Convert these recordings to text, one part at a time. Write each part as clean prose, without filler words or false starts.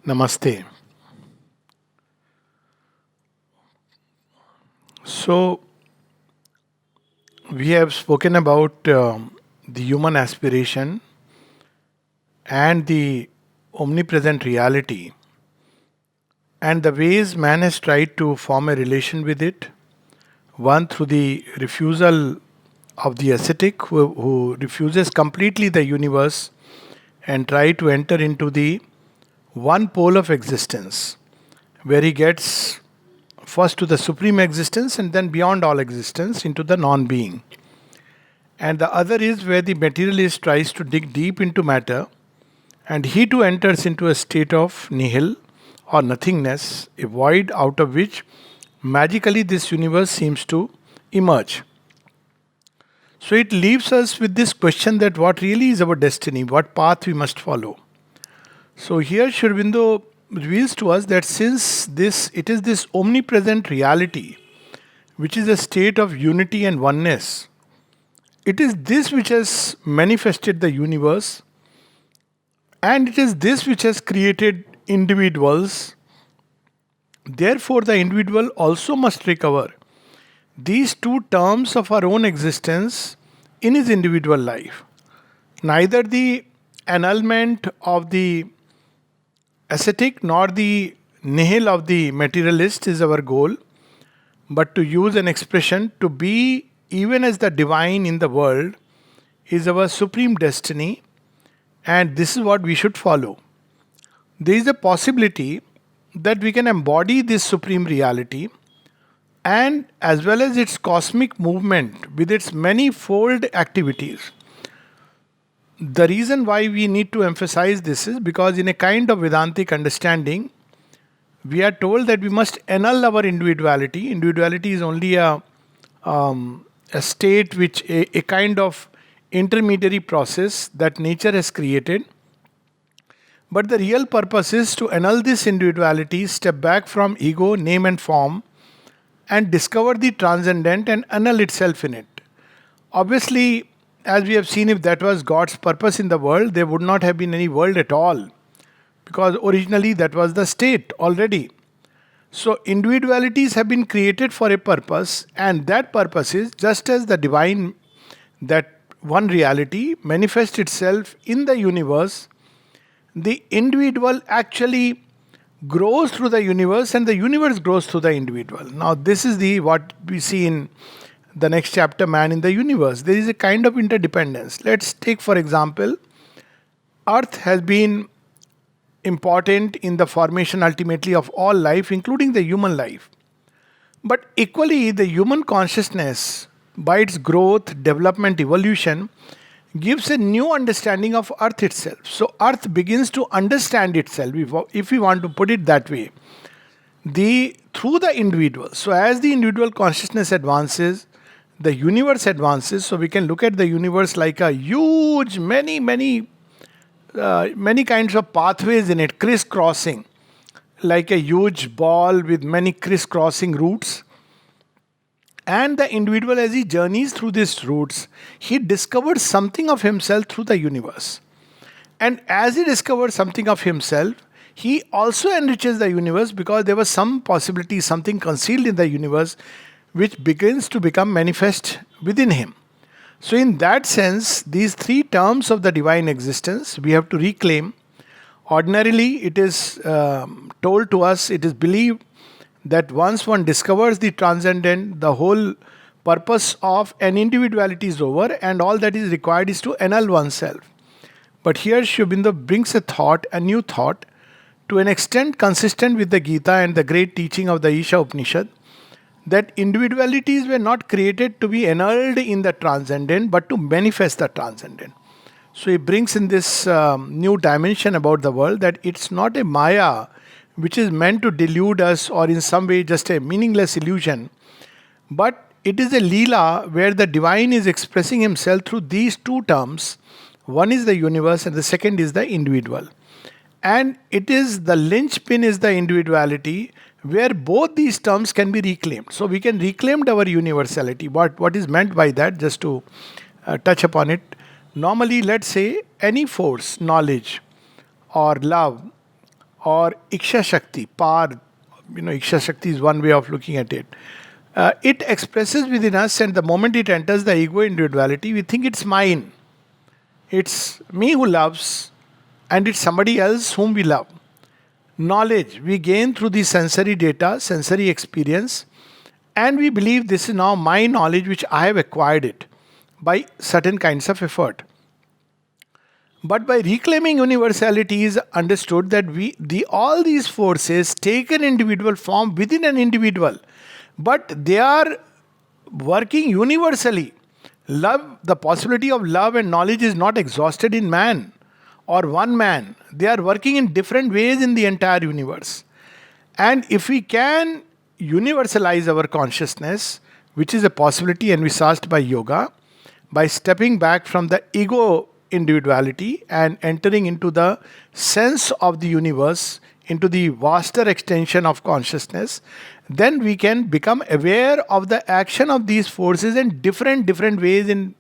Namaste. So, we have spoken about the human aspiration and the omnipresent reality, and the ways man has tried to form a relation with it. One, through the refusal of the ascetic who refuses completely the universe and try to enter into the one pole of existence, where he gets first to the supreme existence and then beyond all existence into the non being. And the other is where the materialist tries to dig deep into matter, and he too enters into a state of nihil or nothingness, a void out of which magically this universe seems to emerge. So it leaves us with this question that what really is our destiny, what path we must follow. So here Sri Aurobindo reveals to us that since this it is this omnipresent reality, which is a state of unity and oneness, it is this which has manifested the universe, and it is this which has created individuals. Therefore, the individual also must recover these two terms of our own existence in his individual life. Neither the annulment of the ascetic nor the nihil of the materialist is our goal, but to use an expression, to be even as the divine in the world is our supreme destiny, and this is what we should follow. There is a possibility that we can embody this supreme reality and as well as its cosmic movement with its manifold activities. The reason why we need to emphasize this is because, in a kind of Vedantic understanding, we are told that we must annul our individuality. Individuality is only a state which, a kind of intermediary process that nature has created. But the real purpose is to annul this individuality, step back from ego, name, and form, and discover the transcendent and annul itself in it. Obviously, as we have seen, if that was God's purpose in the world, there would not have been any world at all, because originally that was the state already. So, individualities have been created for a purpose, and that purpose is just as the divine, that one reality, manifests itself in the universe, the individual actually grows through the universe and the universe grows through the individual. Now, this is the what we see in the next chapter, Man in the Universe. There is a kind of interdependence. Let's take, for example, Earth has been important in the formation ultimately of all life, including the human life. But equally, the human consciousness, by its growth, development, evolution, gives a new understanding of Earth itself. So, Earth begins to understand itself, if we want to put it that way, through the individual. So, as the individual consciousness advances, the universe advances. So, we can look at the universe like a huge, many kinds of pathways in it, crisscrossing, like a huge ball with many crisscrossing routes. And the individual, as he journeys through these routes, he discovers something of himself through the universe. And as he discovers something of himself, he also enriches the universe, because there was some possibility, something concealed in the universe, which begins to become manifest within him. So, in that sense, these three terms of the divine existence we have to reclaim. Ordinarily, it is told to us, it is believed that once one discovers the transcendent, the whole purpose of an individuality is over, and all that is required is to annul oneself. But here Sri Aurobindo brings a new thought, to an extent consistent with the Gita and the great teaching of the Isha Upanishad, that individualities were not created to be annulled in the transcendent, but to manifest the transcendent. So he brings in this new dimension about the world, that it's not a Maya which is meant to delude us, or in some way just a meaningless illusion, but it is a Leela where the divine is expressing himself through these two terms. One is the universe and the second is the individual. And it is the linchpin is the individuality, where both these terms can be reclaimed. So we can reclaim our universality. What is meant by that, just to touch upon it. Normally, let's say any force, knowledge or love, or Iksha Shakti, power. Iksha Shakti is one way of looking at it. It expresses within us, and the moment it enters the ego individuality, we think it's mine. It's me who loves, and it's somebody else whom we love. Knowledge we gain through the sensory data, sensory experience, and we believe this is now my knowledge which I have acquired it by certain kinds of effort. But by reclaiming universality is understood that all these forces take an individual form within an individual, but they are working universally. Love, the possibility of love and knowledge is not exhausted in man or one man. They are working in different ways in the entire universe. And if we can universalize our consciousness, which is a possibility envisaged by yoga, by stepping back from the ego individuality and entering into the sense of the universe, into the vaster extension of consciousness, then we can become aware of the action of these forces in different ways in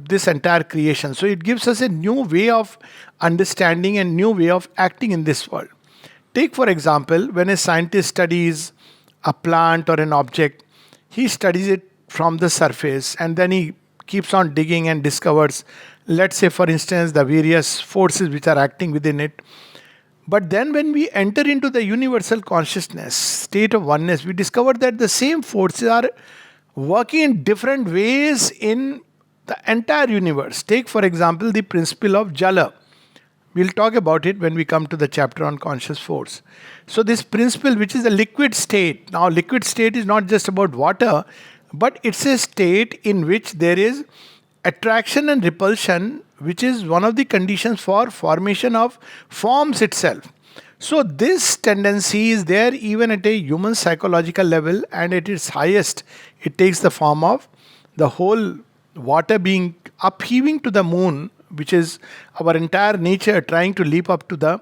this entire creation. So it gives us a new way of understanding and new way of acting in this world. Take for example, when a scientist studies a plant or an object, he studies it from the surface and then he keeps on digging and discovers, let's say for instance, the various forces which are acting within it. But then when we enter into the universal consciousness, state of oneness, we discover that the same forces are working in different ways in the entire universe. Take for example the principle of Jala. We'll talk about it when we come to the chapter on conscious force. So this principle, which is a liquid state. Now liquid state is not just about water, but it's a state in which there is attraction and repulsion, which is one of the conditions for formation of forms itself. So this tendency is there even at a human psychological level, and at its highest it takes the form of the whole water being upheaving to the moon, which is our entire nature trying to leap up to the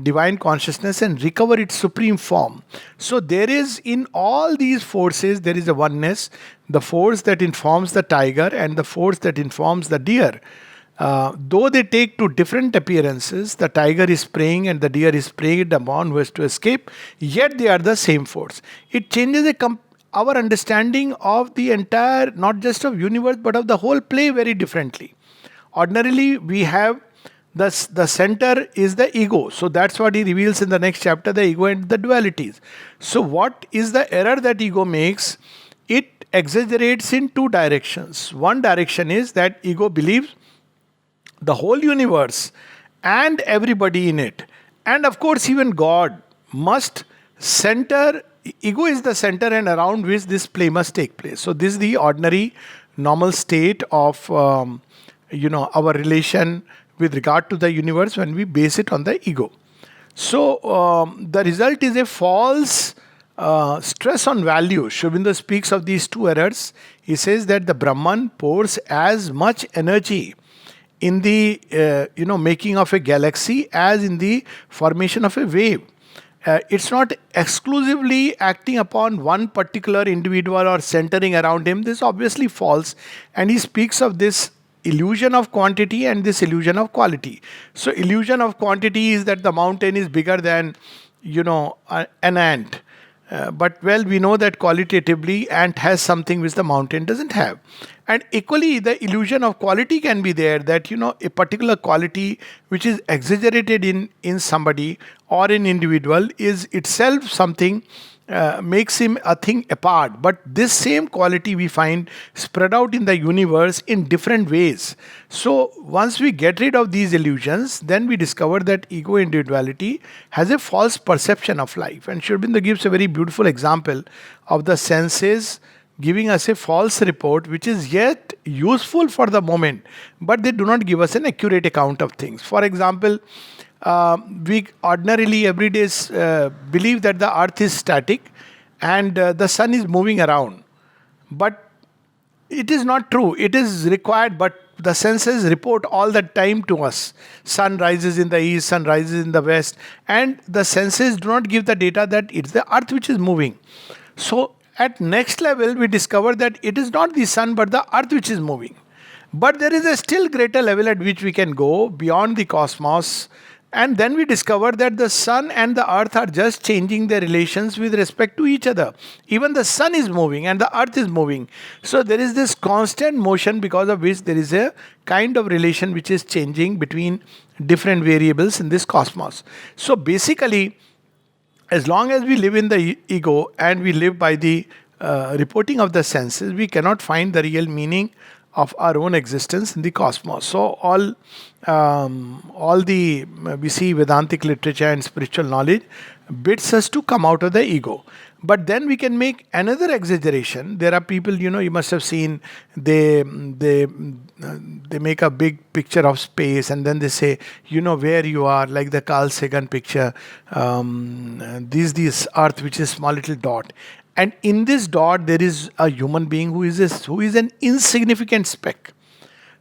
divine consciousness and recover its supreme form. So there is in all these forces, there is a oneness, the force that informs the tiger and the force that informs the deer. Though they take two different appearances, the tiger is preying and the deer is preying at the one who has to escape, yet they are the same force. It changes our understanding of the entire, not just of universe, but of the whole play very differently. Ordinarily, we have the center is the ego. So that's what he reveals in the next chapter, the ego and the dualities. So what is the error that ego makes? It exaggerates in two directions. One direction is that ego believes the whole universe and everybody in it, and of course even God, must center. Ego is the center and around which this play must take place. So this is the ordinary normal state of our relation with regard to the universe when we base it on the ego. So the result is a false stress on value. Sri Aurobindo speaks of these two errors. He says that the Brahman pours as much energy in the making of a galaxy as in the formation of a wave. It's not exclusively acting upon one particular individual or centering around him. This is obviously false. And he speaks of this illusion of quantity and this illusion of quality. So illusion of quantity is that the mountain is bigger than an ant. But well, we know that qualitatively ant has something which the mountain doesn't have. And equally, the illusion of quality can be there, that a particular quality which is exaggerated in somebody or an individual is itself something makes him a thing apart. But this same quality we find spread out in the universe in different ways. So once we get rid of these illusions, then we discover that ego individuality has a false perception of life. And Sri Aurobindo gives a very beautiful example of the senses giving us a false report, which is yet useful for the moment, but they do not give us an accurate account of things. For example, we ordinarily every day believe that the earth is static and the sun is moving around. But it is not true. It is required, but the senses report all the time to us. Sun rises in the east, sun rises in the west, and the senses do not give the data that it's the earth which is moving. So at next level, we discover that it is not the sun but the earth which is moving. But there is a still greater level at which we can go beyond the cosmos And then we discover that the sun and the earth are just changing their relations with respect to each other. Even the sun is moving and the earth is moving. So there is this constant motion, because of which there is a kind of relation which is changing between different variables in this cosmos. So basically, as long as we live in the ego and we live by the reporting of the senses, we cannot find the real meaning of our own existence in the cosmos. So all the we see Vedantic literature and spiritual knowledge bids us to come out of the ego. But then we can make another exaggeration. There are people, you must have seen, they make a big picture of space, and then they say, where you are, like the Carl Sagan picture. This Earth, which is small little dot, and in this dot there is a human being who is an insignificant speck.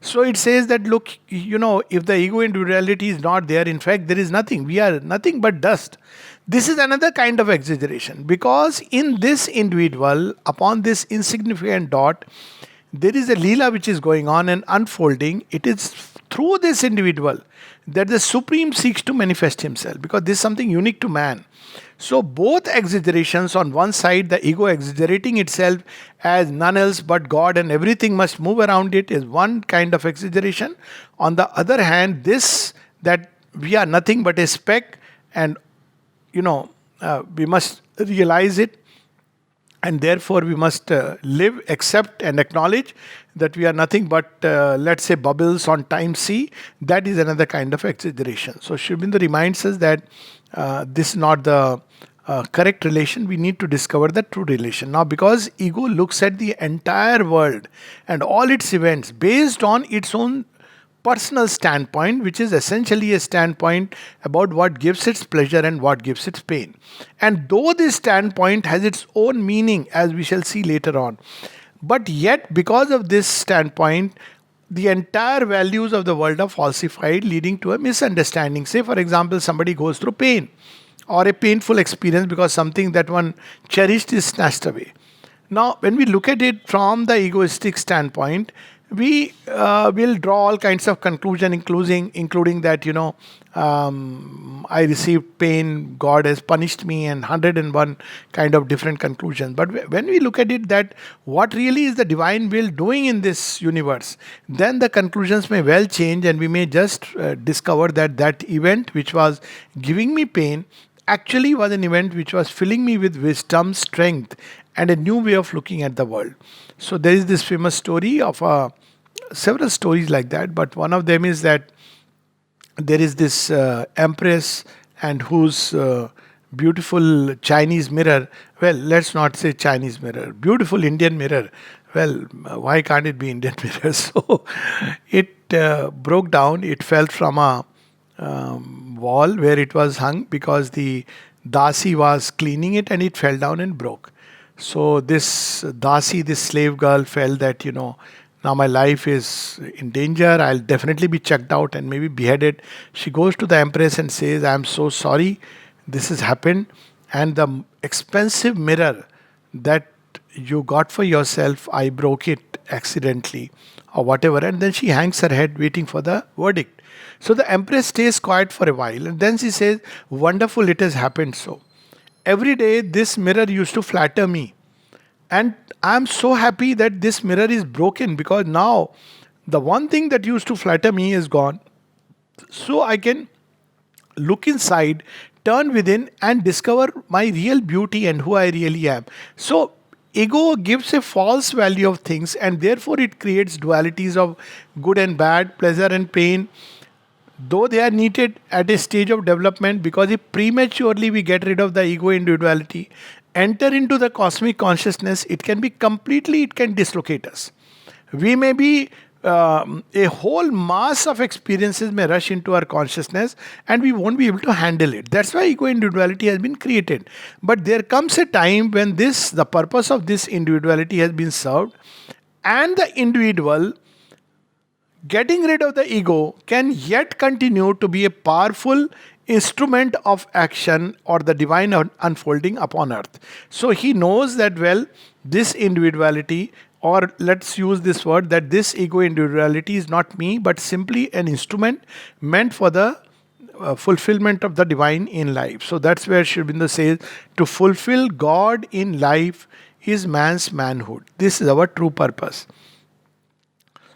So it says that, look, if the ego individuality is not there, in fact, there is nothing. We are nothing but dust. This is another kind of exaggeration, because in this individual, upon this insignificant dot, there is a Leela which is going on and unfolding. It is through this individual that the Supreme seeks to manifest himself, because this is something unique to man. So both exaggerations, on one side, the ego exaggerating itself as none else but God and everything must move around it, is one kind of exaggeration. On the other hand, this, that we are nothing but a speck, and we must realize it, and therefore we must live, accept and acknowledge that we are nothing but, let's say, bubbles on time sea. That is another kind of exaggeration. So Sri Aurobindo reminds us that this is not the correct relation. We need to discover the true relation. Now, because ego looks at the entire world and all its events based on its own personal standpoint, which is essentially a standpoint about what gives its pleasure and what gives its pain. And though this standpoint has its own meaning, as we shall see later on, but yet, because of this standpoint, the entire values of the world are falsified, leading to a misunderstanding. Say, for example, somebody goes through pain or a painful experience because something that one cherished is snatched away. Now, when we look at it from the egoistic standpoint, we will draw all kinds of conclusion, including that, I received pain, God has punished me, and 101 kind of different conclusions. But when we look at it, that what really is the divine will doing in this universe, then the conclusions may well change, and we may just discover that that event which was giving me pain actually was an event which was filling me with wisdom, strength, and a new way of looking at the world. So there is this famous story of several stories like that, but one of them is that there is this empress, and whose beautiful Chinese mirror, well, let's not say Chinese mirror, beautiful Indian mirror. Well, why can't it be Indian mirror? So it broke down. It fell from a wall where it was hung, because the Dasi was cleaning it, and it fell down and broke. So this Dasi, this slave girl, felt that, now my life is in danger. I'll definitely be checked out and maybe beheaded. She goes to the empress and says, I'm so sorry this has happened. And the expensive mirror that you got for yourself, I broke it accidentally or whatever. And then she hangs her head waiting for the verdict. So the empress stays quiet for a while. And then she says, wonderful, it has happened so. Every day this mirror used to flatter me. And I'm so happy that this mirror is broken, because now the one thing that used to flatter me is gone. So I can look inside, turn within, and discover my real beauty and who I really am. So ego gives a false value of things, and therefore it creates dualities of good and bad, pleasure and pain, though they are needed at a stage of development, because if prematurely we get rid of the ego individuality, enter into the cosmic consciousness, it can dislocate us. We may be, a whole mass of experiences may rush into our consciousness, and we won't be able to handle it. That's why ego individuality has been created. But there comes a time when the purpose of this individuality has been served, and the individual, getting rid of the ego, can yet continue to be a powerful instrument of action or the divine unfolding upon earth. So he knows that, well, this individuality, or let's use this word, that this ego individuality is not me, but simply an instrument meant for the fulfillment of the divine in life. So that's where Sri Aurobindo says, to fulfill God in life is man's manhood. This is our true purpose.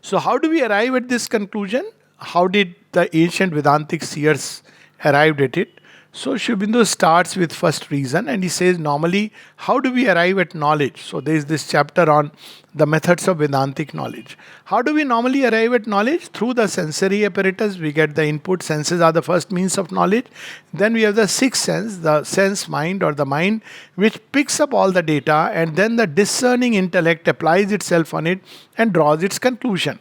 So, how do we arrive at this conclusion? How did the ancient Vedantic seers arrived at it? So, Sri Aurobindo starts with first reason, and he says, normally, how do we arrive at knowledge? So, there is this chapter on the methods of Vedantic knowledge. How do we normally arrive at knowledge? Through the sensory apparatus, we get the input. Senses are the first means of knowledge. Then we have the sixth sense, the sense mind or the mind, which picks up all the data, and then the discerning intellect applies itself on it and draws its conclusion.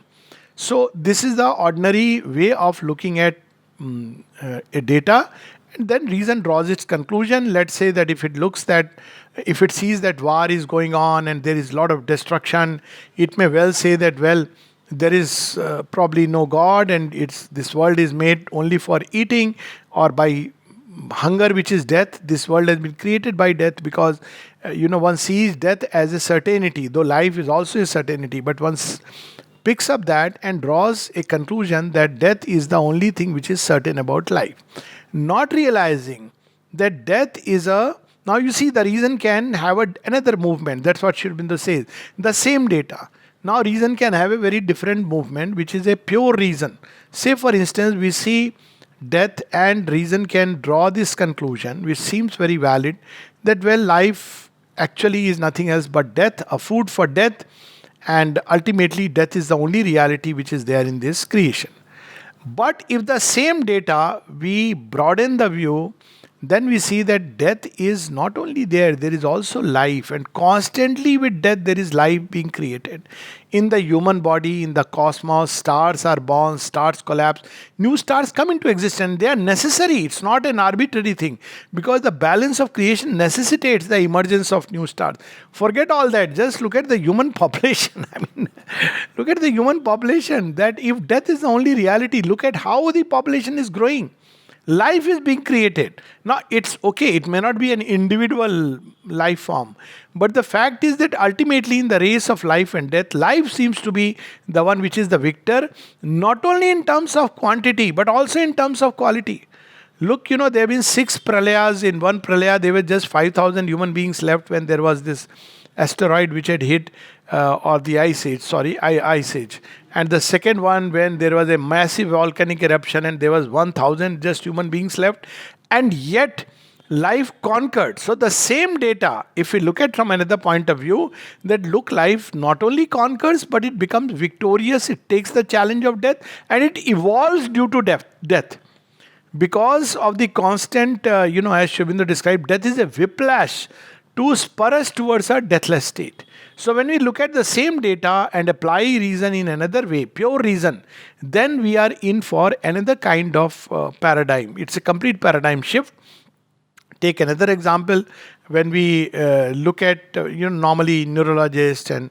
So, this is the ordinary way of looking at a data, and then reason draws its conclusion. Let's say that if it sees that war is going on and there is a lot of destruction, it may well say that, well, there is probably no God, and this world is made only for eating, or by hunger, which is death. This world has been created by death, because one sees death as a certainty, though life is also a certainty. But one picks up that and draws a conclusion that death is the only thing which is certain about life, not realizing that death is a. Now you see, the reason can have another movement. That's what Sri Aurobindo says. The same data. Now reason can have a very different movement, which is a pure reason. Say for instance, we see death, and reason can draw this conclusion, which seems very valid, that, well, life actually is nothing else but death, a food for death, and ultimately death is the only reality which is there in this creation. But if the same data, we broaden the view, then we see that death is not only there is also life, and constantly with death there is life being created. In the human body, in the cosmos, stars are born, stars collapse, new stars come into existence. They are necessary, it's not an arbitrary thing, because the balance of creation necessitates the emergence of new stars. Forget all that, just look at the human population. Look at the human population, that if death is the only reality, look at how the population is growing. Life is being created. Now, it's okay, it may not be an individual life form, but the fact is that ultimately in the race of life and death, life seems to be the one which is the victor, not only in terms of quantity, but also in terms of quality. Look, there have been 6 pralayas. In one pralaya, there were just 5,000 human beings left when there was this asteroid which had hit, or the ice age. And the second one, when there was a massive volcanic eruption and there was 1,000 just human beings left, and yet life conquered. So the same data, if we look at from another point of view, that look, life not only conquers, but it becomes victorious. It takes the challenge of death, and it evolves due to death. Because of the constant, as Sri Aurobindo described, death is a whiplash to spur us towards a deathless state. So when we look at the same data and apply reason in another way, pure reason, then we are in for another kind of paradigm. It's a complete paradigm shift. Take another example. When we look at, normally neurologists and,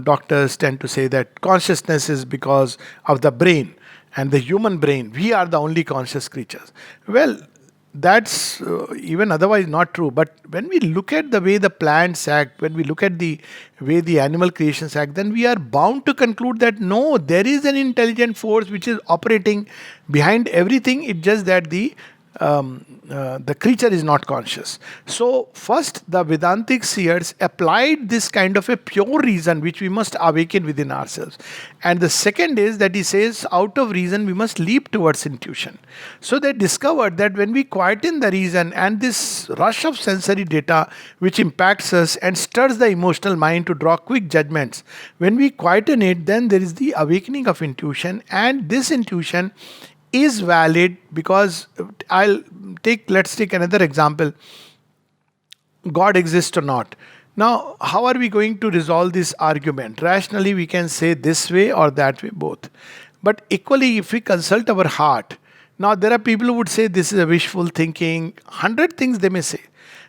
doctors tend to say that consciousness is because of the brain and the human brain. We are the only conscious creatures. Well, that's even otherwise not true. But when we look at the way the plants act, when we look at the way the animal creations act, then we are bound to conclude that no, there is an intelligent force which is operating behind everything. It's just that the creature is not conscious. So first, the Vedantic seers applied this kind of a pure reason which we must awaken within ourselves. And the second is that he says, out of reason we must leap towards intuition. So they discovered that when we quieten the reason and this rush of sensory data which impacts us and stirs the emotional mind to draw quick judgments, when we quieten it, then there is the awakening of intuition, and this intuition is valid because let's take another example. God exists or not. Now, how are we going to resolve this argument? Rationally, we can say this way or that way, both. But equally, if we consult our heart, now there are people who would say this is a wishful thinking, 100 things they may say.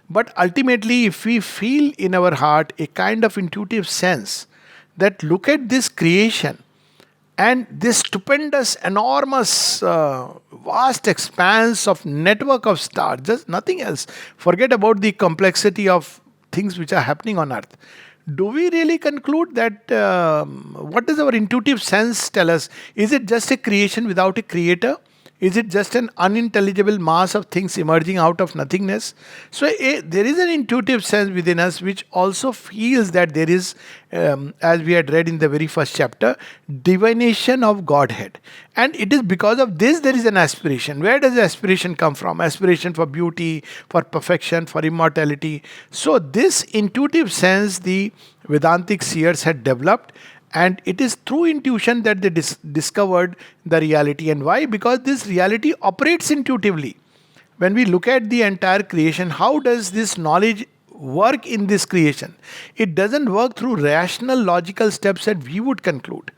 But ultimately, if we feel in our heart a kind of intuitive sense that look at this creation, and this stupendous, enormous, vast expanse of network of stars, just nothing else. Forget about the complexity of things which are happening on earth. Do we really conclude that, what does our intuitive sense tell us? Is it just a creation without a creator? Is it just an unintelligible mass of things emerging out of nothingness? So there is an intuitive sense within us which also feels that there is, as we had read in the very first chapter, divination of Godhead. And it is because of this there is an aspiration. Where does the aspiration come from? Aspiration for beauty, for perfection, for immortality. So this intuitive sense the Vedantic seers had developed, and it is through intuition that they discovered the reality. And why? Because this reality operates intuitively. When we look at the entire creation, how does this knowledge work in this creation? It doesn't work through rational logical steps that we would conclude.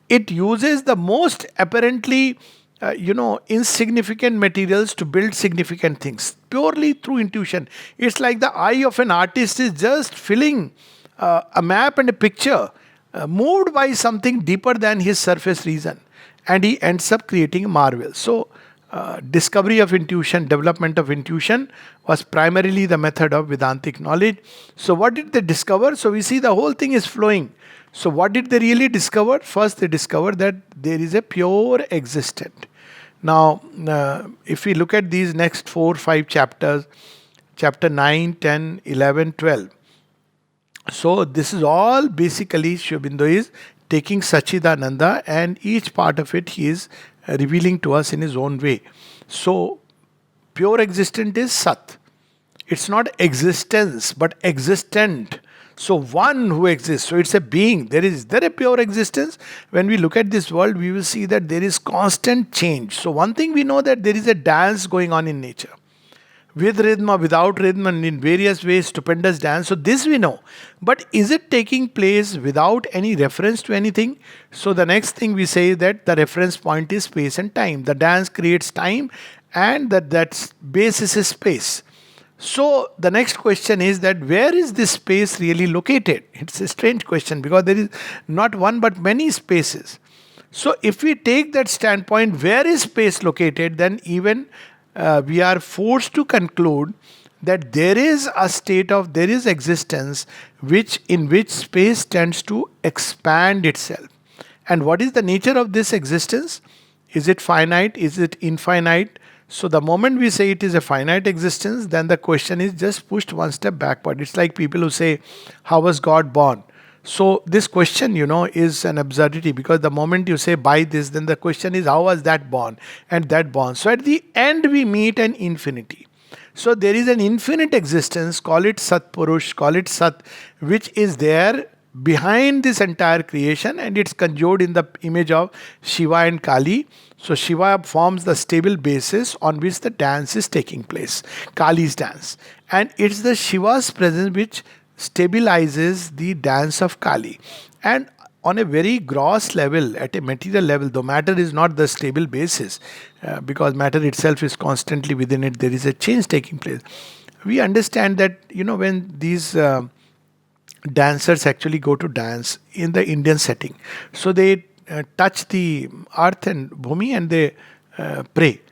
It uses the most apparently insignificant materials to build significant things purely through intuition. It's like the eye of an artist is just filling a map and a picture, moved by something deeper than his surface reason, and he ends up creating a marvel. So discovery of intuition, development of intuition was primarily the method of Vedantic knowledge. So what did they discover? So we see the whole thing is flowing. So what did they really discover? First they discovered that there is a pure existent. Now if we look at these next 4-5 chapters, chapter 9, 10, 11, 12. So this is all basically Sri Aurobindo is taking Sachchidananda, and each part of it he is revealing to us in his own way. So pure existent is Sat. It's not existence but existent. So one who exists. So it's a being. Is there a pure existence? When we look at this world, we will see that there is constant change. So one thing we know, that there is a dance going on in nature. With rhythm or without rhythm, and in various ways, stupendous dance. So this we know. But is it taking place without any reference to anything? So the next thing we say that the reference point is space and time. The dance creates time, and that basis is space. So the next question is that where is this space really located? It's a strange question because there is not one but many spaces. So if we take that standpoint, where is space located, then even we are forced to conclude that there is existence in which space tends to expand itself. And what is the nature of this existence? Is it finite? Is it infinite? So the moment we say it is a finite existence, then the question is just pushed one step backward. It's like people who say, how was God born? So this question, is an absurdity, because the moment you say by this, then the question is how was that born and that born. So at the end we meet an infinity. So there is an infinite existence, call it Sat Purush, call it Sat, which is there behind this entire creation, and it's conjured in the image of Shiva and Kali. So Shiva forms the stable basis on which the dance is taking place, Kali's dance. And it's the Shiva's presence which stabilizes the dance of Kali. And on a very gross level, at a material level, though matter is not the stable basis, because matter itself is constantly within it, there is a change taking place. We understand that, when these dancers actually go to dance in the Indian setting, so they touch the earth and bhumi, and they pray.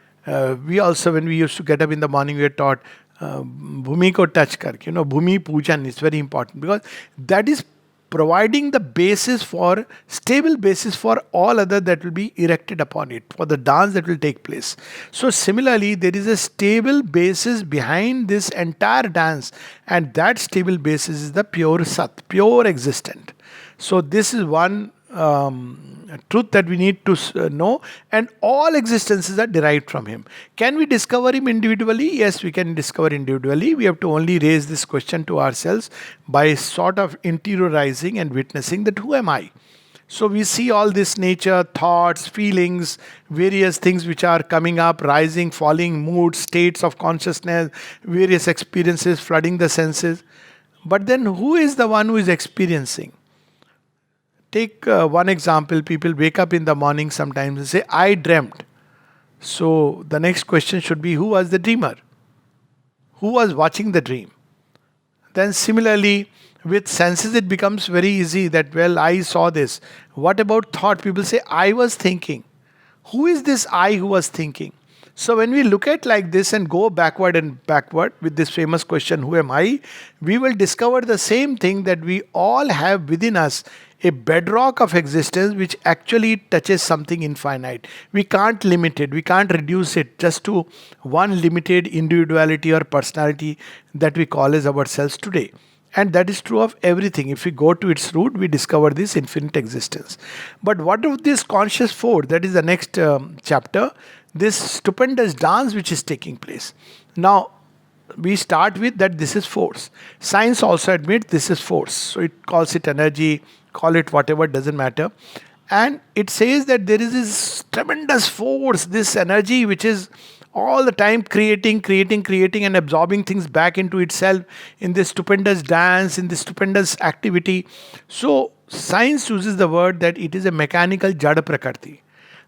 We also, when we used to get up in the morning, we were taught bhumi ko touch karke, bhumi pujan is very important, because that is providing the stable basis for all other that will be erected upon it, for the dance that will take place. So similarly, there is a stable basis behind this entire dance, and that stable basis is the pure Sat, pure existent. So this is one truth that we need to know, and all existences are derived from him. Can we discover him individually? Yes, we can discover individually. We have to only raise this question to ourselves by sort of interiorizing and witnessing that who am I? So we see all this nature, thoughts, feelings, various things which are coming up, rising, falling, moods, states of consciousness, various experiences flooding the senses. But then who is the one who is experiencing? Take one example. People wake up in the morning sometimes and say, I dreamt. So the next question should be, who was the dreamer? Who was watching the dream? Then similarly, with senses it becomes very easy that, well, I saw this. What about thought? People say, I was thinking. Who is this I who was thinking? So when we look at like this and go backward and backward with this famous question, who am I? We will discover the same thing, that we all have within us a bedrock of existence which actually touches something infinite. We can't limit it, we can't reduce it just to one limited individuality or personality that we call as ourselves today. And that is true of everything. If we go to its root, we discover this infinite existence. But what of this conscious force? That is the next chapter. This stupendous dance which is taking place. Now, we start with that this is force. Science also admits this is force. So it calls it energy, call it whatever, doesn't matter. And it says that there is this tremendous force, this energy which is all the time creating, and absorbing things back into itself in this stupendous dance, in this stupendous activity. So science uses the word that it is a mechanical jada prakriti.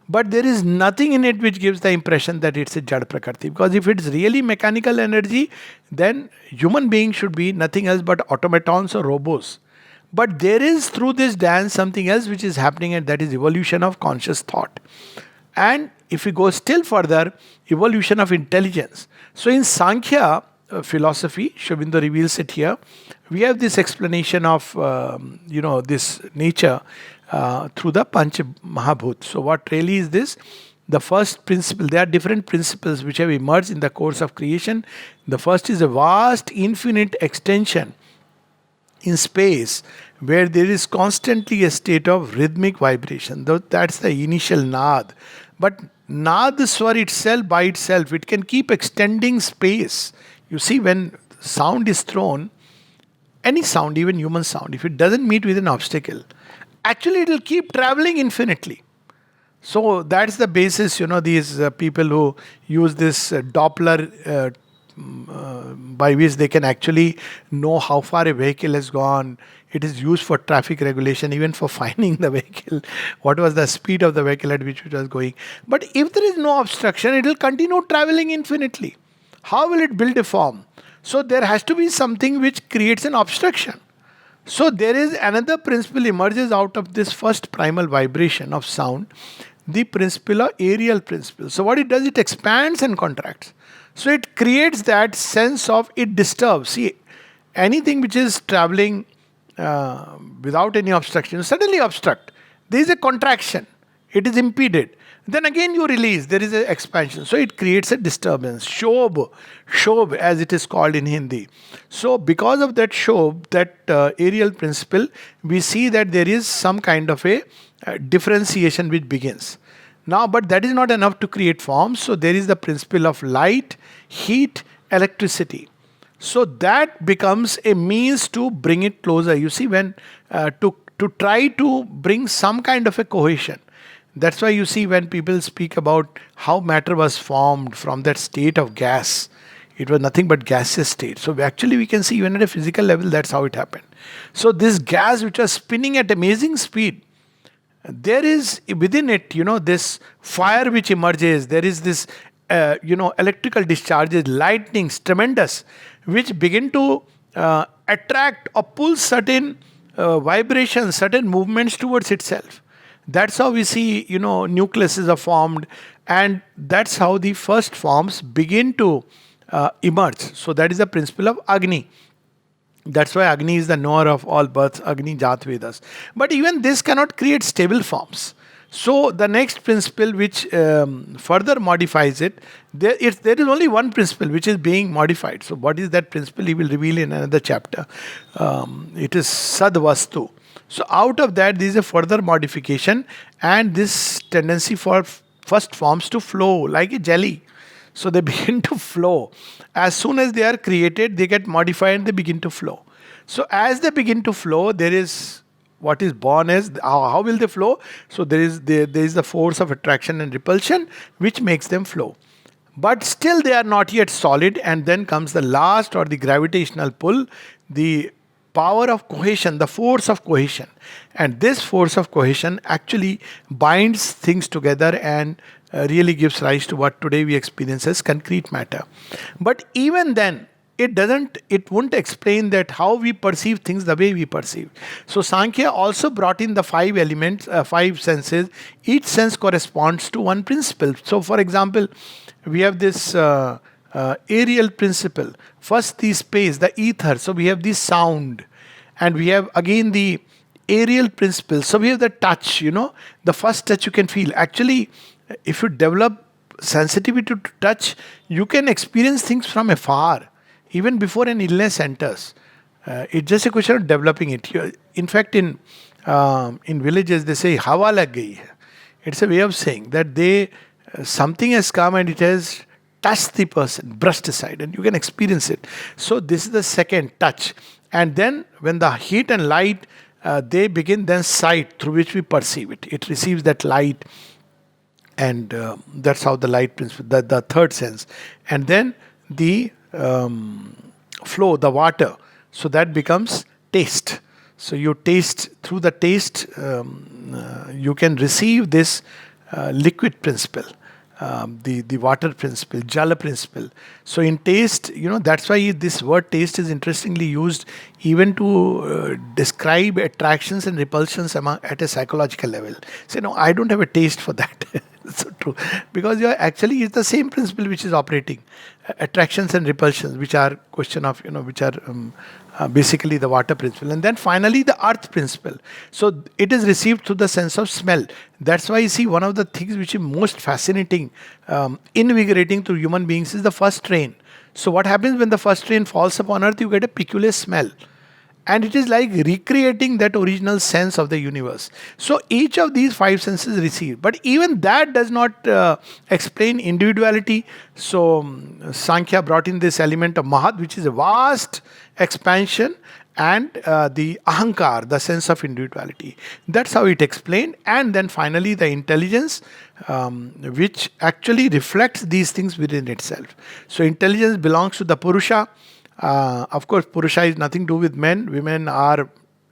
But there is nothing in it which gives the impression that it's a jada prakriti. Because if it's really mechanical energy, then human beings should be nothing else but automatons or robots. But there is through this dance something else which is happening, and that is evolution of conscious thought. And if we go still further, evolution of intelligence. So in Sankhya philosophy, Sri Aurobindo reveals it here. We have this explanation of this nature through the Panch Mahabhut. So what really is this? The first principle, there are different principles which have emerged in the course of creation. The first is a vast infinite extension in space where there is constantly a state of rhythmic vibration. Though that's the initial nad. But nad swar itself by itself, it can keep extending space. You see, when sound is thrown, any sound, even human sound, if it doesn't meet with an obstacle, actually it will keep traveling infinitely. So that's the basis, these people who use this Doppler by which they can actually know how far a vehicle has gone. It is used for traffic regulation, even for finding the vehicle, what was the speed of the vehicle at which it was going. But if there is no obstruction, it will continue traveling infinitely. How will it build a form? So there has to be something which creates an obstruction. So there is another principle emerges out of this first primal vibration of sound, the principle of aerial principle. So what it does, it expands and contracts. So it creates that sense of it disturbs. See, anything which is traveling without any obstruction, suddenly obstruct. There is a contraction. It is impeded. Then again you release. There is an expansion. So it creates a disturbance. Shob as it is called in Hindi. So because of that shob, that aerial principle, we see that there is some kind of a differentiation which begins. Now, but that is not enough to create forms. So there is the principle of light, heat, electricity. So that becomes a means to bring it closer. You see, when to try to bring some kind of a cohesion. That's why you see when people speak about how matter was formed from that state of gas. It was nothing but gaseous state. So actually we can see even at a physical level that's how it happened. So this gas which was spinning at amazing speed, there is within it, this fire which emerges. There is this, electrical discharges, lightnings, tremendous, which begin to attract or pull certain vibrations, certain movements towards itself. That's how we see, nucleuses are formed, and that's how the first forms begin to emerge. So that is the principle of Agni. That's why Agni is the knower of all births, Agni Jat Vedas. But even this cannot create stable forms. So the next principle which further modifies it, there is only one principle which is being modified. So what is that principle? He will reveal in another chapter. It is Sadvastu. So out of that, there is a further modification, and this tendency for first forms to flow like a jelly. So they begin to flow. As soon as they are created, they get modified and they begin to flow. So as they begin to flow, there is what is born as, how will they flow? So there is the force of attraction and repulsion which makes them flow. But still they are not yet solid, and then comes the last, or the gravitational pull, the power of cohesion, the force of cohesion. And this force of cohesion actually binds things together and really gives rise to what today we experience as concrete matter. But even then, it won't explain that how we perceive things the way we perceive. So Sankhya also brought in the 5 elements, 5 senses. Each sense corresponds to one principle. So for example, we have this aerial principle. First the space, the ether. So we have the sound, and we have again the aerial principle. So we have the touch, the first touch you can feel. Actually, if you develop sensitivity to touch, you can experience things from afar, even before an illness enters. It's just a question of developing it. In fact, in villages, they say "hawa lag gayi hai." It's a way of saying that something has come and it has touched the person, brushed aside, and you can experience it. So this is the second touch, and then when the heat and light they begin, then sight through which we perceive it. It receives that light, and that's how the light principle, the third sense, and then the flow, the water. So that becomes taste. So you taste, through the taste, you can receive this liquid principle, the water principle, jala principle. So in taste, that's why this word taste is interestingly used even to describe attractions and repulsions at a psychological level. Say, no, I don't have a taste for that. So true, because it's the same principle which is operating. Attractions and repulsions, which are question of, which are basically the water principle. And then finally the earth principle. So it is received through the sense of smell. That's why you see, one of the things which is most fascinating, invigorating to human beings is the first rain. So what happens when the first rain falls upon earth? You get a peculiar smell. And it is like recreating that original sense of the universe. So each of these five senses receive. But even that does not explain individuality. So Sankhya brought in this element of Mahat, which is a vast expansion, and the Ahankar, the sense of individuality. That's how it explained. And then finally the intelligence, which actually reflects these things within itself. So intelligence belongs to the Purusha. Of course, Purusha is nothing to do with men. Women are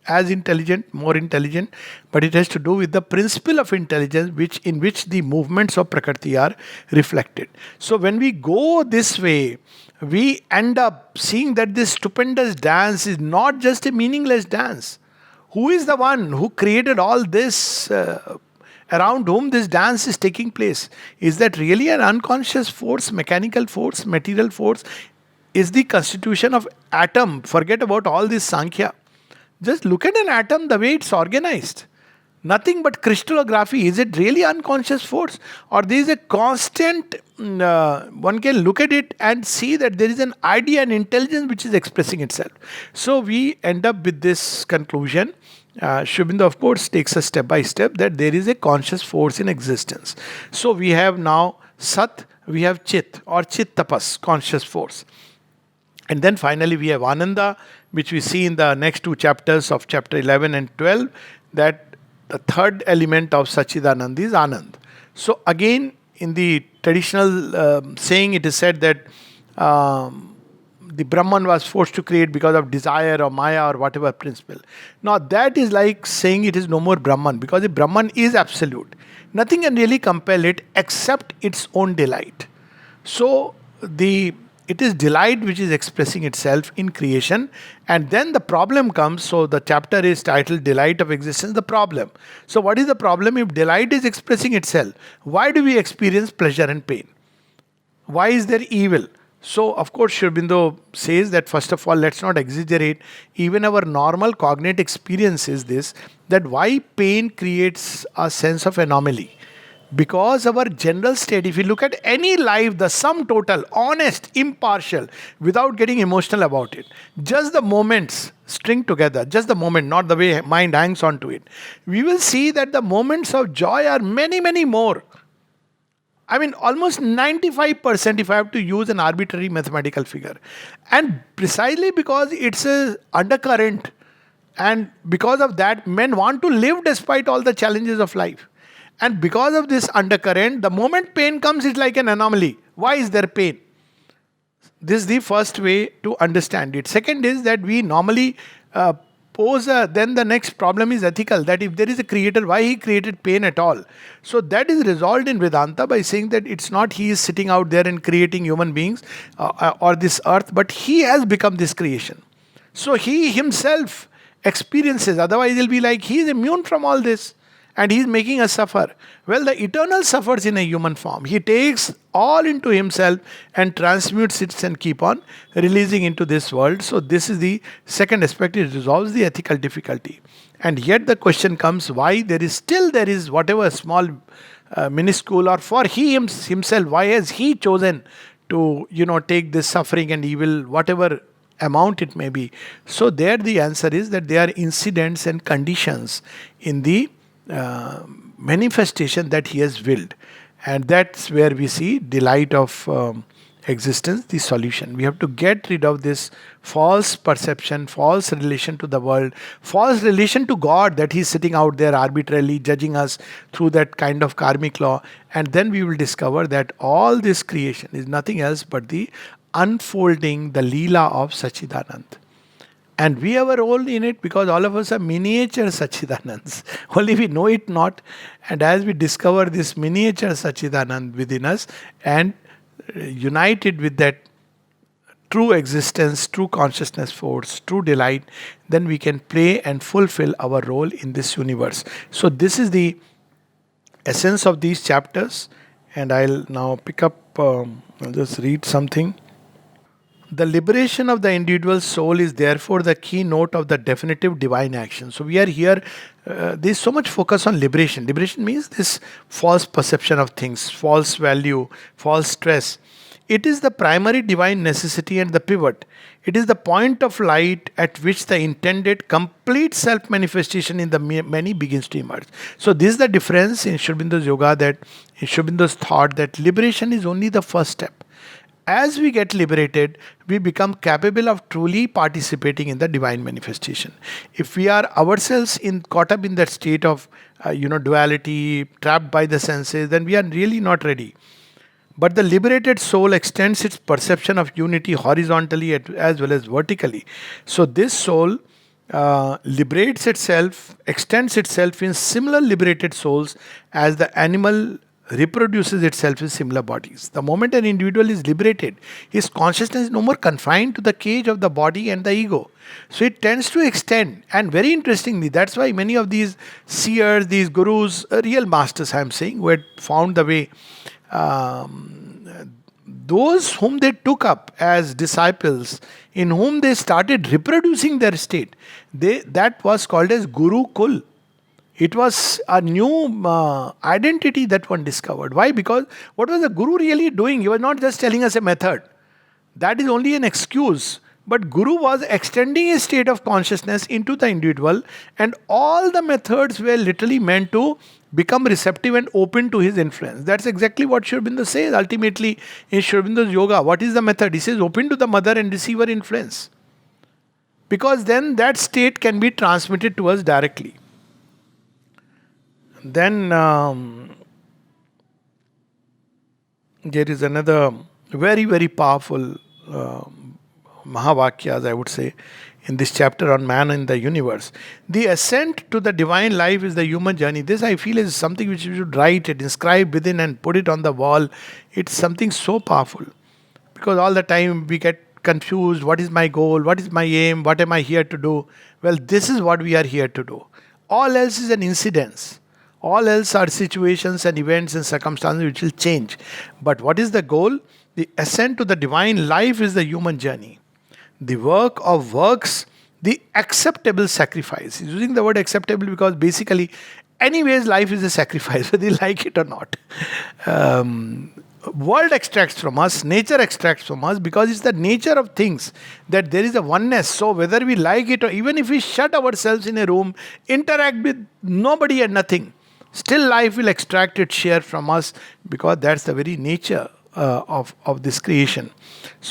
as intelligent, more intelligent, but it has to do with the principle of intelligence, in which the movements of Prakriti are reflected. So when we go this way, we end up seeing that this stupendous dance is not just a meaningless dance. Who is the one who created all this? Around whom this dance is taking place? Is that really an unconscious force, mechanical force, material force? Is the constitution of atom? Forget about all this Sankhya. Just look at an atom, the way it's organized. Nothing but crystallography. Is it really unconscious force? Or there is a constant, one can look at it and see that there is an idea and intelligence which is expressing itself. So we end up with this conclusion. Aurobindo, of course, takes us step by step that there is a conscious force in existence. So we have now Sat, we have Chit or Chit Tapas, conscious force. And then finally we have Ananda, which we see in the next two chapters of chapter 11 and 12, that the third element of Sachchidananda is Anand. So again, in the traditional saying, it is said that the Brahman was forced to create because of desire or Maya or whatever principle. Now that is like saying it is no more Brahman, because the Brahman is absolute. Nothing can really compel it except its own delight. So it is delight which is expressing itself in creation, and then the problem comes. So the chapter is titled Delight of Existence, the problem. So what is the problem? If delight is expressing itself, why do we experience pleasure and pain? Why is there evil? So of course Sri Aurobindo says that first of all, let's not exaggerate. Even our normal cognate experience is this, that why pain creates a sense of anomaly. Because our general state, if you look at any life, the sum total, honest, impartial, without getting emotional about it, just the moments string together, just the moment, not the way mind hangs on to it, we will see that the moments of joy are many, many more. I mean, almost 95%, if I have to use an arbitrary mathematical figure. And precisely because it's a undercurrent, and because of that, men want to live despite all the challenges of life. And because of this undercurrent, the moment pain comes, it's like an anomaly. Why is there pain? This is the first way to understand it. Second is that we normally then the next problem is ethical. That if there is a creator, why he created pain at all? So that is resolved in Vedanta by saying that it's not he is sitting out there and creating human beings or this earth, but he has become this creation. So he himself experiences. Otherwise he'll be like, he is immune from all this. and he's making us suffer. Well, the eternal suffers in a human form. He takes all into himself and transmutes it and keep on releasing into this world. So this is the second aspect. It resolves the ethical difficulty. And yet the question comes, why there is whatever small minuscule, or for himself, why has he chosen to take this suffering and evil, whatever amount it may be. So there the answer is that there are incidents and conditions in the manifestation that he has willed, and that's where we see delight of existence, the solution. We have to get rid of this false perception, false relation to the world, false relation to God, that he's sitting out there arbitrarily judging us through that kind of karmic law. And then we will discover that all this creation is nothing else but the unfolding, the Leela of Sachchidananda. And we have a role in it because all of us are miniature Sachchidanands. Only we know it not. And as we discover this miniature Sachchidanand within us and unite it with that true existence, true consciousness force, true delight, then we can play and fulfill our role in this universe. So this is the essence of these chapters. And I'll now pick up, I'll just read something. The liberation of the individual soul is therefore the keynote of the definitive divine action. So we are here, there's so much focus on liberation. Liberation means this false perception of things, false value, false stress. It is the primary divine necessity and the pivot. It is the point of light at which the intended complete self-manifestation in the many begins to emerge. So this is the difference in Sri Aurobindo's yoga, that in Sri Aurobindo's thought, that liberation is only the first step. As we get liberated, we become capable of truly participating in the divine manifestation. If we are ourselves caught up in that state of duality, trapped by the senses, then we are really not ready. But the liberated soul extends its perception of unity horizontally as well as vertically. So this soul liberates itself, extends itself in similar liberated souls as the animal reproduces itself in similar bodies. The moment an individual is liberated, his consciousness is no more confined to the cage of the body and the ego. So it tends to extend. And very interestingly, that's why many of these seers, these gurus, real masters I am saying, who had found the way, those whom they took up as disciples, in whom they started reproducing their state, that was called as Guru Kul. It was a new identity that one discovered. Why? Because what was the Guru really doing? He was not just telling us a method. That is only an excuse. But Guru was extending a state of consciousness into the individual, and all the methods were literally meant to become receptive and open to his influence. That's exactly what Sri Aurobindo says ultimately in Sri Aurobindo's yoga. What is the method? He says open to the mother and receive her influence. Because then that state can be transmitted to us directly. Then there is another very, very powerful Mahavakyas, I would say, in this chapter on man and the universe. The ascent to the divine life is the human journey. This I feel is something which you should write it, inscribe within and put it on the wall. It's something so powerful. Because all the time we get confused. What is my goal? What is my aim? What am I here to do? Well, this is what we are here to do. All else is an incidence. All else are situations and events and circumstances which will change. But what is the goal? The ascent to the divine life is the human journey. The work of works, the acceptable sacrifice. He's using the word acceptable because basically, anyways, life is a sacrifice, whether you like it or not. World extracts from us, nature extracts from us, because it's the nature of things that there is a oneness. So whether we like it or even if we shut ourselves in a room, interact with nobody and nothing, still life will extract its share from us, because that's the very nature of this creation.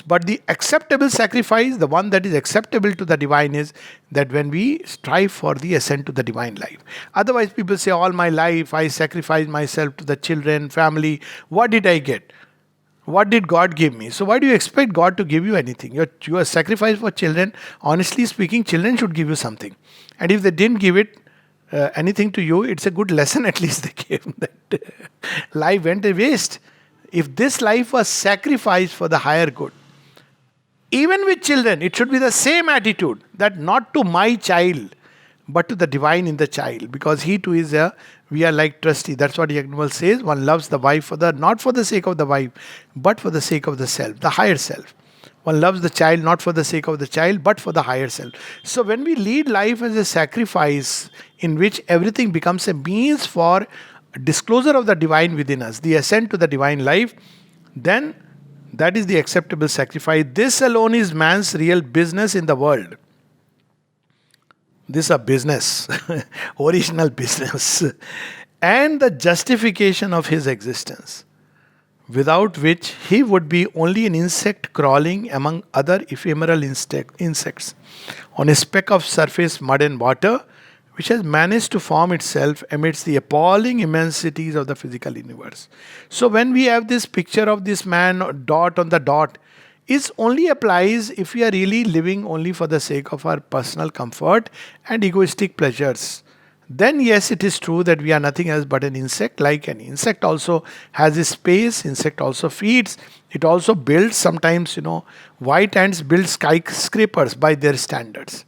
But the acceptable sacrifice, the one that is acceptable to the divine, is that when we strive for the ascent to the divine life. Otherwise people say, all my life I sacrificed myself to the children, family. What did I get? What did God give me? So why do you expect God to give you anything? Your sacrifice for children, honestly speaking, children should give you something. And if they didn't give it, anything to you, it's a good lesson at least they gave, that life went a waste. If this life was sacrificed for the higher good, even with children, it should be the same attitude, that not to my child, but to the divine in the child, because he too is a, we are like trustee. That's what Yagnaval says. One loves the wife for the, not for the sake of the wife, but for the sake of the self, the higher self. One loves the child not for the sake of the child, but for the higher self. So when we lead life as a sacrifice in which everything becomes a means for disclosure of the divine within us, the ascent to the divine life, then that is the acceptable sacrifice. This alone is man's real business in the world. This is a business, original business, and the justification of his existence, without which he would be only an insect crawling among other ephemeral insects on a speck of surface mud and water, which has managed to form itself amidst the appalling immensities of the physical universe. So, when we have this picture of this man dot on the dot, it only applies if we are really living only for the sake of our personal comfort and egoistic pleasures. Then yes, it is true that we are nothing else but an insect. Like an insect also has a space, insect also feeds, it also builds. Sometimes, white ants build skyscrapers by their standards,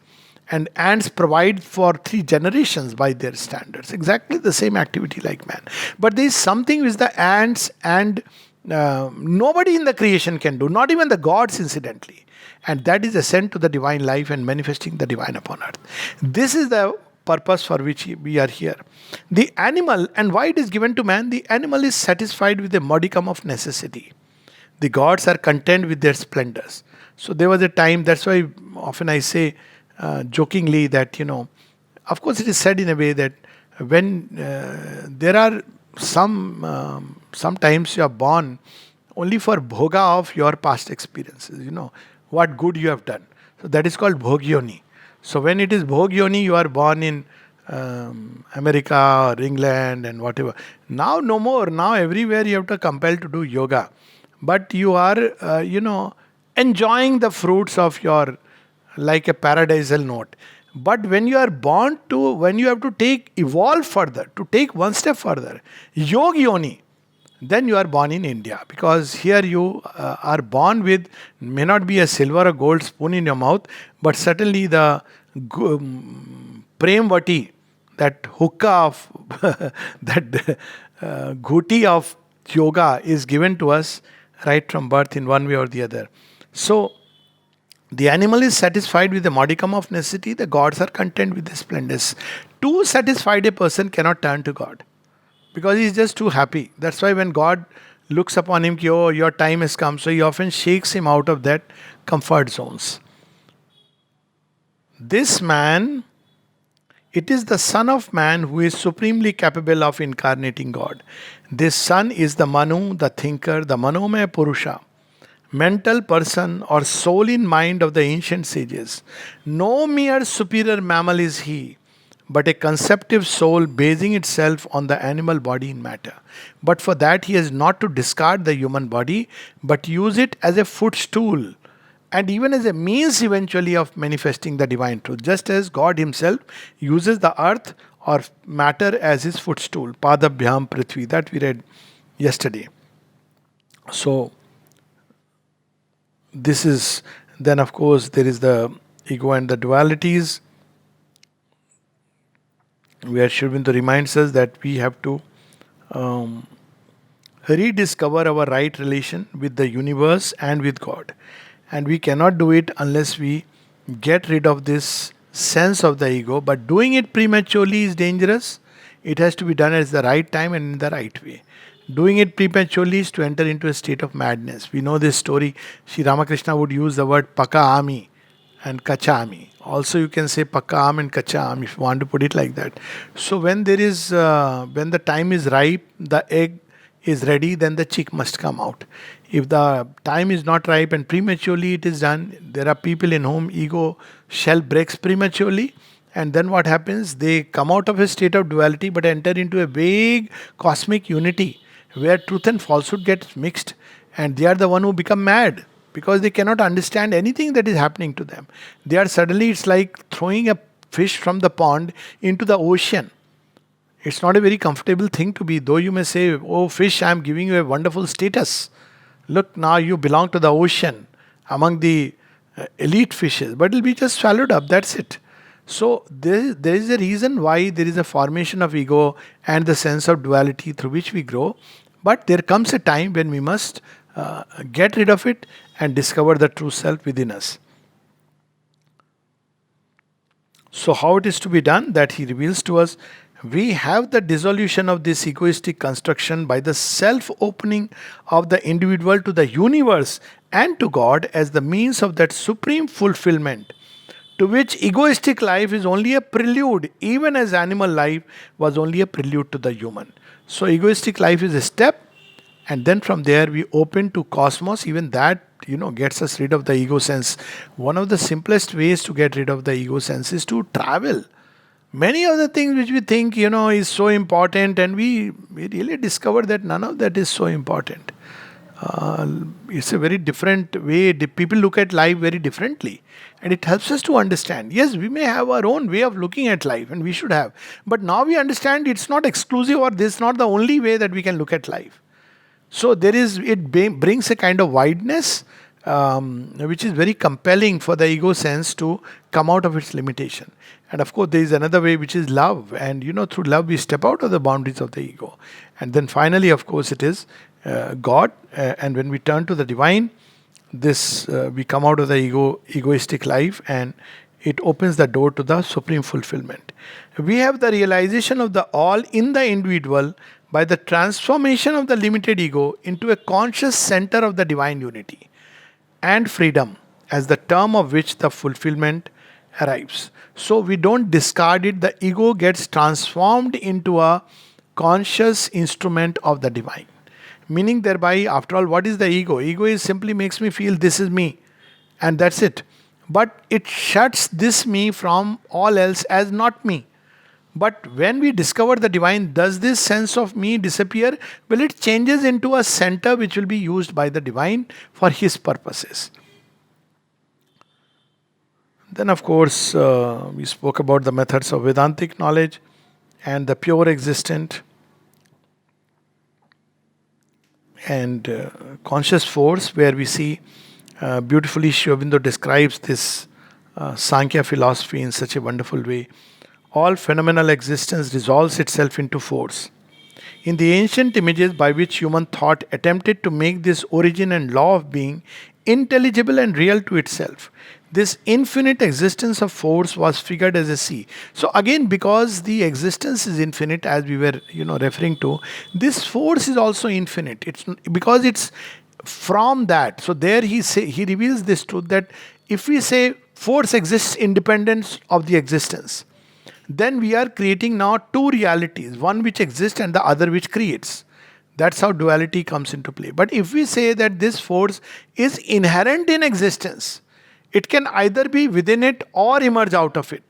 and ants provide for 3 generations by their standards. Exactly the same activity like man. But there is something which the ants and nobody in the creation can do, not even the gods, incidentally. And that is ascent to the divine life and manifesting the divine upon earth. This is the purpose for which we are here. The animal, and why it is given to man, the animal is satisfied with a modicum of necessity. The gods are content with their splendors. So there was a time, that's why often I say jokingly that, of course it is said in a way that when there are sometimes you are born only for bhoga of your past experiences, what good you have done. So that is called bhogyoni. So when it is bhogyoni, you are born in America or England and whatever. Now no more. Now everywhere you have to compel to do yoga. But you are, enjoying the fruits of your, like a paradisal note. But when you are born to, when you have to evolve further, to take one step further, Yog Yoni, then you are born in India. Because here you are born with, may not be a silver or gold spoon in your mouth, but certainly the Premvati, that hookah of, that ghuti of yoga is given to us right from birth in one way or the other. So, the animal is satisfied with the modicum of necessity, the gods are content with the splendors. Too satisfied a person cannot turn to God, because he is just too happy. That's why when God looks upon him, oh, your time has come, so he often shakes him out of that comfort zones. This man, it is the Son of Man who is supremely capable of incarnating God. This Son is the Manu, the thinker, the Manomaya Purusha, mental person or soul in mind of the ancient sages. No mere superior mammal is he, but a conceptive soul basing itself on the animal body in matter. But for that he has not to discard the human body, but use it as a footstool and even as a means eventually of manifesting the divine truth. Just as God himself uses the earth or matter as his footstool. Padabhyam Prithvi, that we read yesterday. So, this is, then of course there is the ego and the dualities, where Sri Aurobindo reminds us that we have to rediscover our right relation with the universe and with God. And we cannot do it unless we get rid of this sense of the ego. But doing it prematurely is dangerous. It has to be done at the right time and in the right way. Doing it prematurely is to enter into a state of madness. We know this story. Sri Ramakrishna would use the word Paka Ami and Kacha Ami. Also you can say Paka Am and Kacha Am if you want to put it like that. So when there is, when the time is ripe, the egg is ready, then the chick must come out. If the time is not ripe and prematurely it is done, there are people in whom ego shell breaks prematurely. And then what happens? They come out of a state of duality but enter into a vague cosmic unity where truth and falsehood get mixed, and they are the one who become mad because they cannot understand anything that is happening to them. They are suddenly, it's like throwing a fish from the pond into the ocean. It's not a very comfortable thing to be, though you may say, oh fish, I am giving you a wonderful status. Look, now you belong to the ocean among the elite fishes, but it will be just swallowed up, that's it. So there is a reason why there is a formation of ego and the sense of duality through which we grow. But there comes a time when we must get rid of it and discover the true self within us. So, how it is to be done? That he reveals to us. We have the dissolution of this egoistic construction by the self opening of the individual to the universe and to God as the means of that supreme fulfillment, to which egoistic life is only a prelude, even as animal life was only a prelude to the human. So, egoistic life is a step, and then from there we open to cosmos. Even that, gets us rid of the ego sense. One of the simplest ways to get rid of the ego sense is to travel. Many of the things which we think is so important, and we really discover that none of that is so important. uh, it's a very different way. People look at life very differently, and it helps us to understand. Yes, we may have our own way of looking at life, and we should have, but now we understand it's not exclusive, or this is not the only way that we can look at life. So brings a kind of wideness, which is very compelling for the ego sense to come out of its limitation. And of course, there is another way, which is love. And through love, we step out of the boundaries of the ego. And then finally, of course, it is God. And when we turn to the divine, this we come out of the egoistic life, and it opens the door to the supreme fulfillment. We have the realization of the all in the individual by the transformation of the limited ego into a conscious center of the divine unity and freedom, as the term of which the fulfillment arrives. So we don't discard it, the ego gets transformed into a conscious instrument of the divine. Meaning, thereby, after all, what is the ego? Ego is simply makes me feel this is me, and that's it. But it shuts this me from all else as not me. But when we discover the divine, does this sense of me disappear? Well, it changes into a center which will be used by the divine for his purposes. Then, of course, we spoke about the methods of Vedantic knowledge and the pure existent and conscious force, where we see beautifully Sri Aurobindo describes this Sankhya philosophy in such a wonderful way. All phenomenal existence dissolves itself into force. In the ancient images by which human thought attempted to make this origin and law of being intelligible and real to itself, this infinite existence of force was figured as a sea. So again, because the existence is infinite, as we were referring to, this force is also infinite. It's because it's from that. So there he reveals this truth, that if we say force exists independent of the existence, then we are creating now two realities, one which exists and the other which creates. That's how duality comes into play. But if we say that this force is inherent in existence, it can either be within it or emerge out of it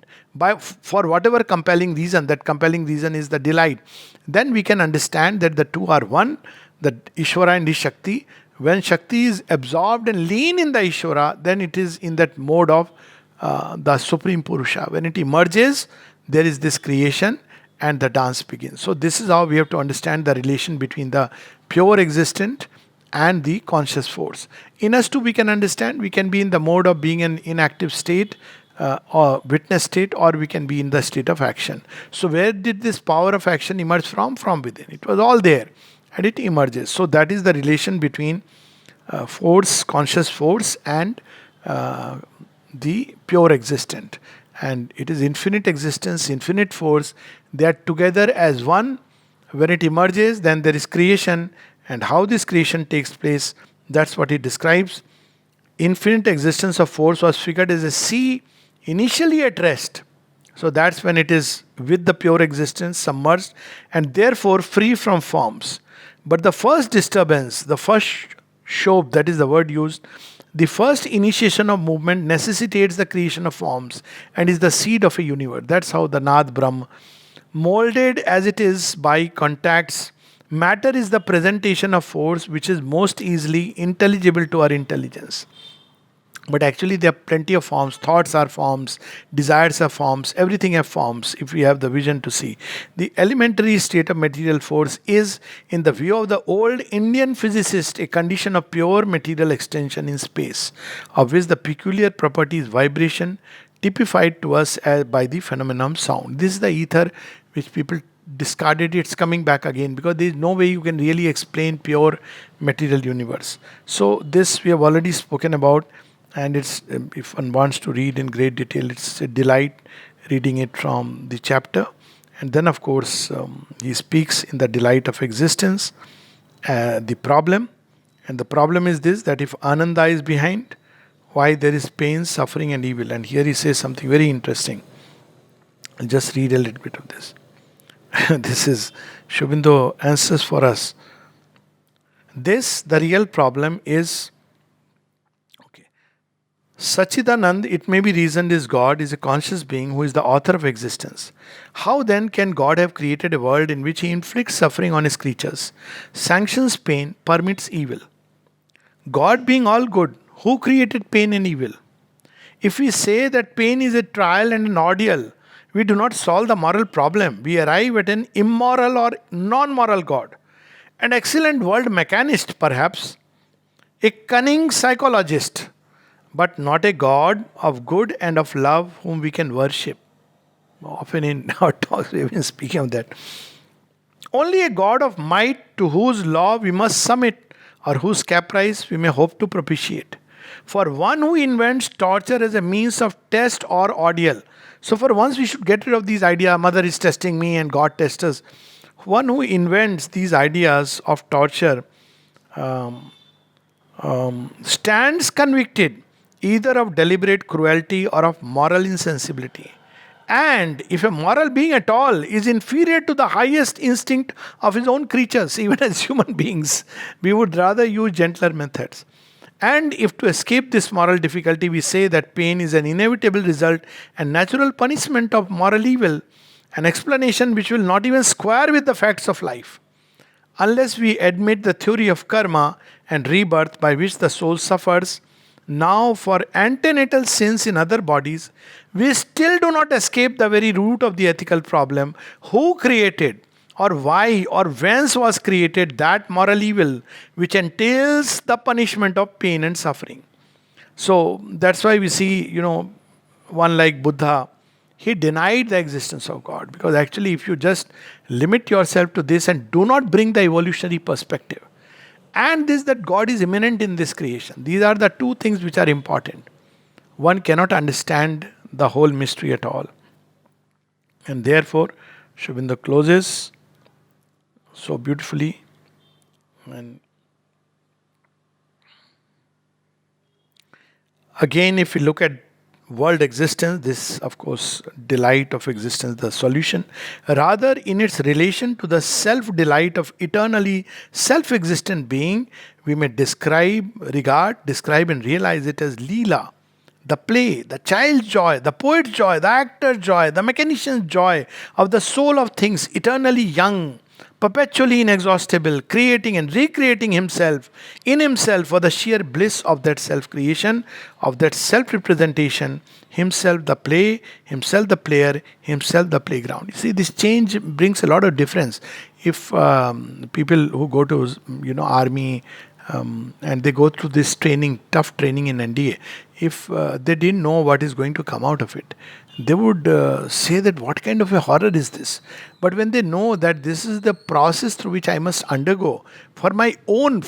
for whatever compelling reason. That compelling reason is the delight. Then we can understand that the two are one, the Ishvara and the Shakti. When Shakti is absorbed and lean in the Ishvara, then it is in that mode of the Supreme Purusha. When it emerges, there is this creation and the dance begins. So this is how we have to understand the relation between the pure existent and the conscious force. In us too, we can understand, we can be in the mode of being an inactive state or witness state, or we can be in the state of action. So where did this power of action emerge from? From within. It was all there and it emerges. So that is the relation between force, conscious force, and the pure existent. And it is infinite existence, infinite force. They are together as one. When it emerges, then there is creation. And how this creation takes place, that's what he describes. Infinite existence of force was figured as a sea initially at rest. So that's when it is with the pure existence submerged and therefore free from forms. But the first disturbance, the first shob, that is the word used, the first initiation of movement necessitates the creation of forms and is the seed of a universe. That's how the Nad Brahm, molded as it is by contacts, matter is the presentation of force which is most easily intelligible to our intelligence. But actually, there are plenty of forms. Thoughts are forms, desires are forms, everything have forms if we have the vision to see. The elementary state of material force is, in the view of the old Indian physicist, a condition of pure material extension in space, of which the peculiar property is vibration, typified to us by the phenomenon sound. This is the ether which people discarded. It's coming back again because there is no way you can really explain pure material universe. So this we have already spoken about, and it's if one wants to read in great detail, it's a delight reading it from the chapter. And then, of course, he speaks in the delight of existence, the problem. And the problem is this, that if Ananda is behind, why there is pain, suffering, and evil. And here he says something very interesting. I'll just read a little bit of this. This is Aurobindo answers for us. This, the real problem is, okay, Sachchidananda, it may be reasoned, is God, is a conscious being who is the author of existence. How then can God have created a world in which he inflicts suffering on his creatures, sanctions pain, permits evil? God being all good, who created pain and evil? If we say that pain is a trial and an ordeal, we do not solve the moral problem. We arrive at an immoral or non moral God. An excellent world mechanist, perhaps, a cunning psychologist, but not a God of good and of love whom we can worship. Often in our talks, we have been speaking of that. Only a God of might to whose law we must submit, or whose caprice we may hope to propitiate. For one who invents torture as a means of test or ordeal. So for once we should get rid of these idea, mother is testing me and God tests us. One who invents these ideas of torture stands convicted either of deliberate cruelty or of moral insensibility. And if a moral being at all is inferior to the highest instinct of his own creatures, even as human beings, we would rather use gentler methods. And if to escape this moral difficulty we say that pain is an inevitable result and natural punishment of moral evil, an explanation which will not even square with the facts of life. Unless we admit the theory of karma and rebirth by which the soul suffers now for antenatal sins in other bodies, we still do not escape the very root of the ethical problem: who created, or why, or whence was created that moral evil which entails the punishment of pain and suffering. So that's why we see, one like Buddha, he denied the existence of God. Because actually, if you just limit yourself to this and do not bring the evolutionary perspective, and this that God is immanent in this creation, these are the two things which are important. One cannot understand the whole mystery at all. And therefore, Aurobindo closes so beautifully. And again, if we look at world existence, this, of course, delight of existence, the solution, rather in its relation to the self delight of eternally self existent being, we may describe, and realize it as Leela, the play, the child's joy, the poet's joy, the actor's joy, the mechanician's joy of the soul of things eternally young, perpetually inexhaustible, creating and recreating himself in himself for the sheer bliss of that self creation, of that self representation, himself the play, himself the player, himself the playground. You see, this change brings a lot of difference. If people who go to army, and they go through this training, tough training in NDA, if they didn't know what is going to come out of it, they would say that what kind of a horror is this? But when they know that this is the process through which I must undergo for my own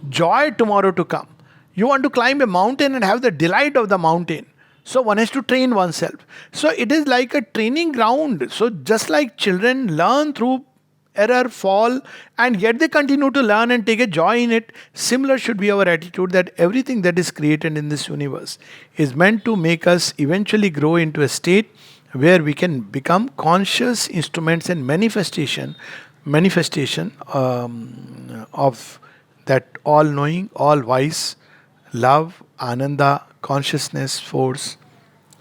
joy tomorrow to come. You want to climb a mountain and have the delight of the mountain. So one has to train oneself. So it is like a training ground. So just like children learn through error, fall, and yet they continue to learn and take a joy in it, similar should be our attitude, that everything that is created in this universe is meant to make us eventually grow into a state where we can become conscious instruments and manifestation of that all-knowing, all-wise love, ananda, consciousness, force,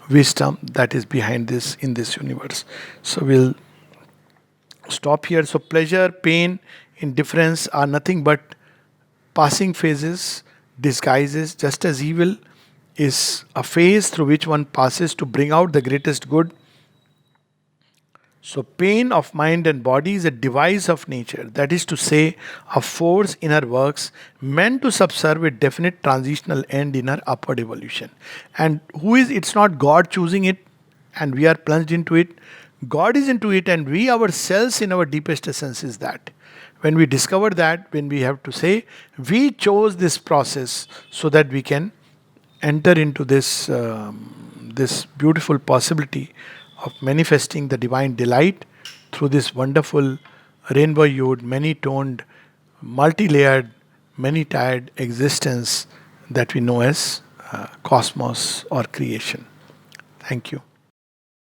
wisdom that is behind this in this universe. So we'll stop here. So pleasure, pain, indifference are nothing but passing phases, disguises, just as evil is a phase through which one passes to bring out the greatest good. So, pain of mind and body is a device of nature, that is to say, a force in our works meant to subserve a definite transitional end in our upward evolution. And who is it's not God choosing it and we are plunged into it. God is into it, and we ourselves, in our deepest essence, is that. When we discover that, when we have to say, we chose this process so that we can enter into this beautiful possibility of manifesting the divine delight through this wonderful rainbow hued, many toned, multi layered, many tired existence that we know as cosmos or creation. Thank you.